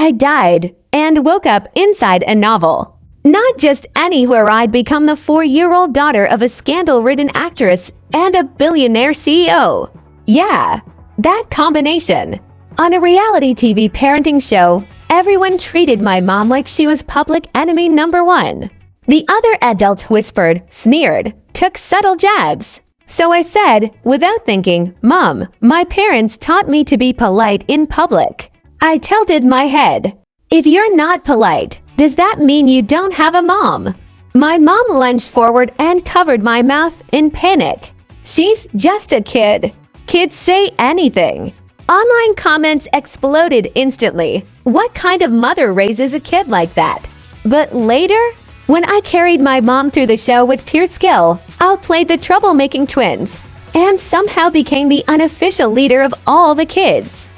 I died and woke up inside a novel. Not just anywhere. I'd become the 4-year-old daughter of a scandal-ridden actress and a billionaire CEO. Yeah, that combination. On a reality TV parenting show, everyone treated my mom like she was public enemy number one. The other adults whispered, sneered, took subtle jabs. So I said, without thinking, "Mom, my parents taught me to be polite in public." I tilted my head. "If you're not polite, does that mean you don't have a mom?" My mom lunged forward and covered my mouth in panic. "She's just a kid. Kids say anything." Online comments exploded instantly. What kind of mother raises a kid like that? But later, when I carried my mom through the show with pure skill, outplayed the troublemaking twins, and somehow became the unofficial leader of all the kids.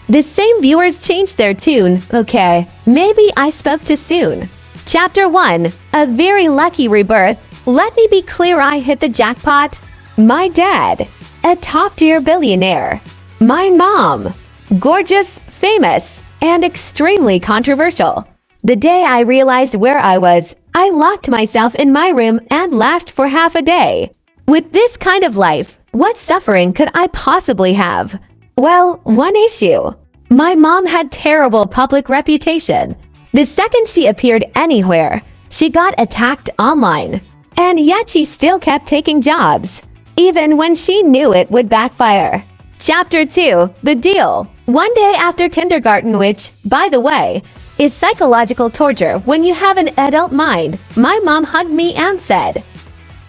The same viewers changed their tune. Okay, maybe I spoke too soon. Chapter 1. A very lucky rebirth. Let me be clear, I hit the jackpot. My dad, a top-tier billionaire. My mom, gorgeous, famous, and extremely controversial. The day I realized where I was, I locked myself in my room and laughed for half a day. With this kind of life, what suffering could I possibly have? Well, one issue. My mom had terrible public reputation. The second she appeared anywhere, she got attacked online. And yet she still kept taking jobs, even when she knew it would backfire. Chapter 2. The Deal. One day after kindergarten, which, by the way, is psychological torture when you have an adult mind, my mom hugged me and said,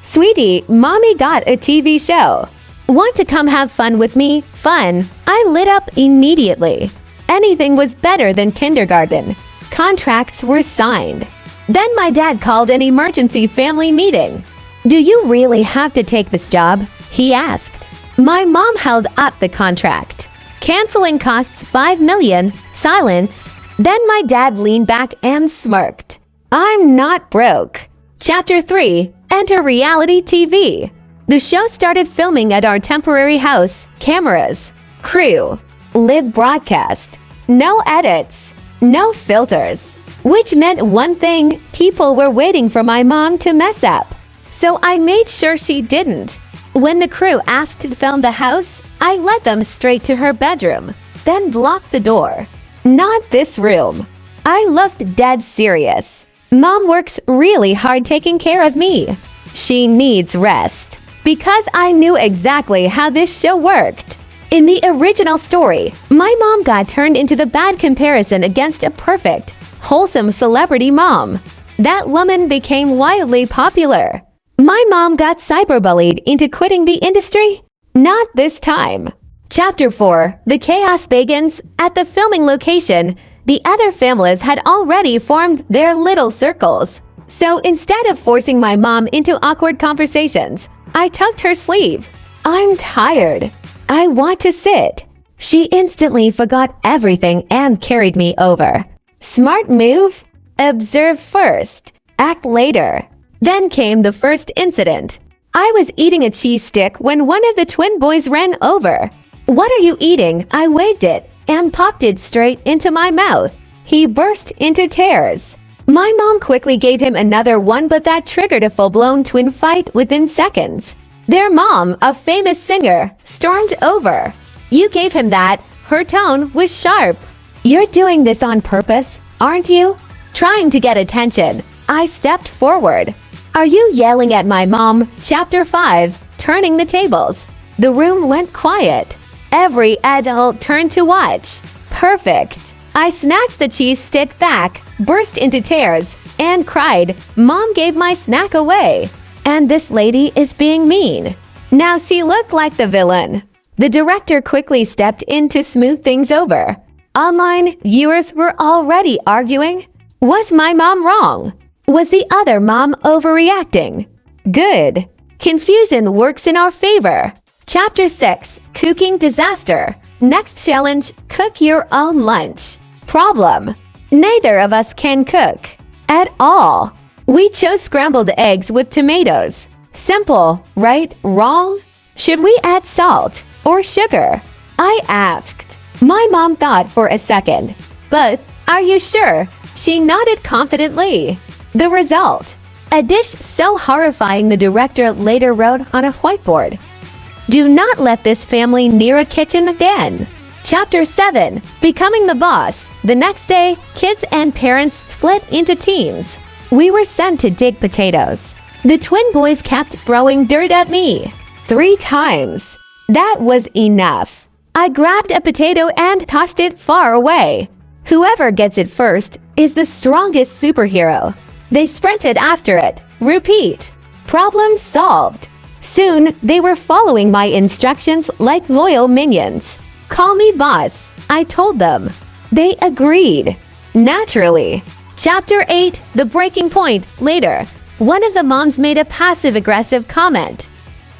"Sweetie, mommy got a TV show. Want to come have fun with me?" Fun. I lit up immediately. Anything was better than kindergarten. Contracts were signed. Then my dad called an emergency family meeting. "Do you really have to take this job?" he asked. My mom held up the contract. "Canceling costs $5 million. Silence. Then my dad leaned back and smirked. "I'm not broke." Chapter 3. Enter reality TV. The show started filming at our temporary house. Cameras, crew, live broadcast. No edits, no filters. Which meant one thing, people were waiting for my mom to mess up. So I made sure she didn't. When the crew asked to film the house, I led them straight to her bedroom, then blocked the door. "Not this room." I looked dead serious. Mom works really hard taking care of me. She needs rest. Because I knew exactly how this show worked. In the original story, my mom got turned into the bad comparison against a perfect, wholesome celebrity mom. That woman became wildly popular. My mom got cyberbullied into quitting the industry. Not this time. Chapter 4. The chaos begins. At the filming location, the other families had already formed their little circles. So instead of forcing my mom into awkward conversations, I tugged her sleeve. "I'm tired. I want to sit." She instantly forgot everything and carried me over. Smart move? Observe first, act later. Then came the first incident. I was eating a cheese stick when one of the twin boys ran over. "What are you eating?" I waved it and popped it straight into my mouth. He burst into tears. My mom quickly gave him another one, but that triggered a full-blown twin fight within seconds. Their mom, a famous singer, stormed over. "You gave him that." Her tone was sharp. "You're doing this on purpose, aren't you?" Trying to get attention, I stepped forward. "Are you yelling at my mom?" Chapter 5. Turning the tables. The room went quiet. Every adult turned to watch. Perfect. I snatched the cheese stick back, burst into tears, and cried, "Mom gave my snack away. And this lady is being mean." Now she looked like the villain. The director quickly stepped in to smooth things over. Online viewers were already arguing. Was my mom wrong? Was the other mom overreacting? Good. Confusion works in our favor. Chapter 6. Cooking Disaster. Next challenge, cook your own lunch. Problem: neither of us can cook. At all. We chose scrambled eggs with tomatoes. Simple, right? Wrong? Should we add salt or sugar? I asked. My mom thought for a second. Both, Are you sure? She nodded confidently. The result: a dish so horrifying the director later wrote on a whiteboard, "Do not let this family near a kitchen again." Chapter 7. Becoming the Boss. The next day, kids and parents split into teams. We were sent to dig potatoes. The twin boys kept throwing dirt at me 3 times. That was enough. I grabbed a potato and tossed it far away. Whoever gets it first is the strongest superhero. They sprinted after it. Repeat. Problem solved. Soon, they were following my instructions like loyal minions. "Call me boss," I told them. They agreed. Naturally. Chapter 8. The breaking point. Later, one of the moms made a passive-aggressive comment.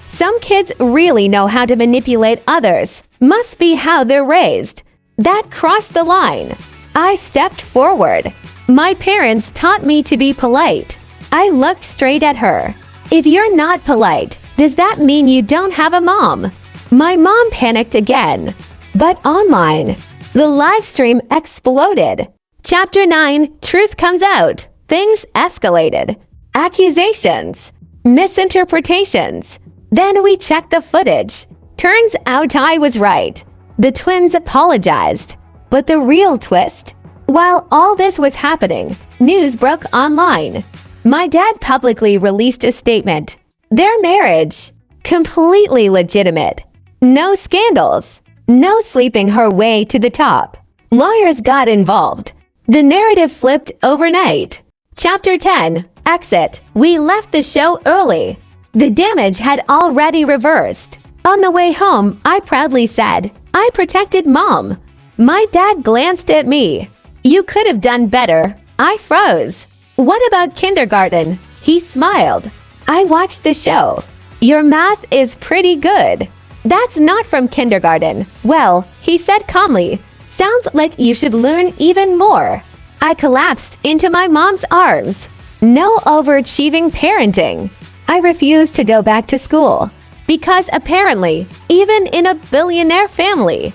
"Some kids really know how to manipulate others. Must be how they're raised." That crossed the line. I stepped forward. My parents taught me to be polite. I looked straight at her. "If you're not polite, does that mean you don't have a mom?" My mom panicked again. But online, the live stream exploded. Chapter 9. Truth comes out. Things escalated. Accusations. Misinterpretations. Then we checked the footage. Turns out I was right. The twins apologized. But the real twist: while all this was happening, news broke online. My dad publicly released a statement. Their marriage, completely legitimate. No scandals. No sleeping her way to the top. Lawyers got involved. The narrative flipped overnight. Chapter 10. Exit. We left the show early. The damage had already reversed. On the way home, I proudly said, "I protected Mom." My dad glanced at me. "You could have done better." I froze. "What about kindergarten?" He smiled. I watched the show. "Your math is pretty good." "That's not from kindergarten." "Well," he said calmly, "sounds like you should learn even more." I collapsed into my mom's arms. No overachieving parenting. I refused to go back to school. Because apparently, even in a billionaire family,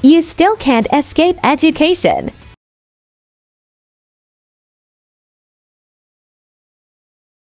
you still can't escape education.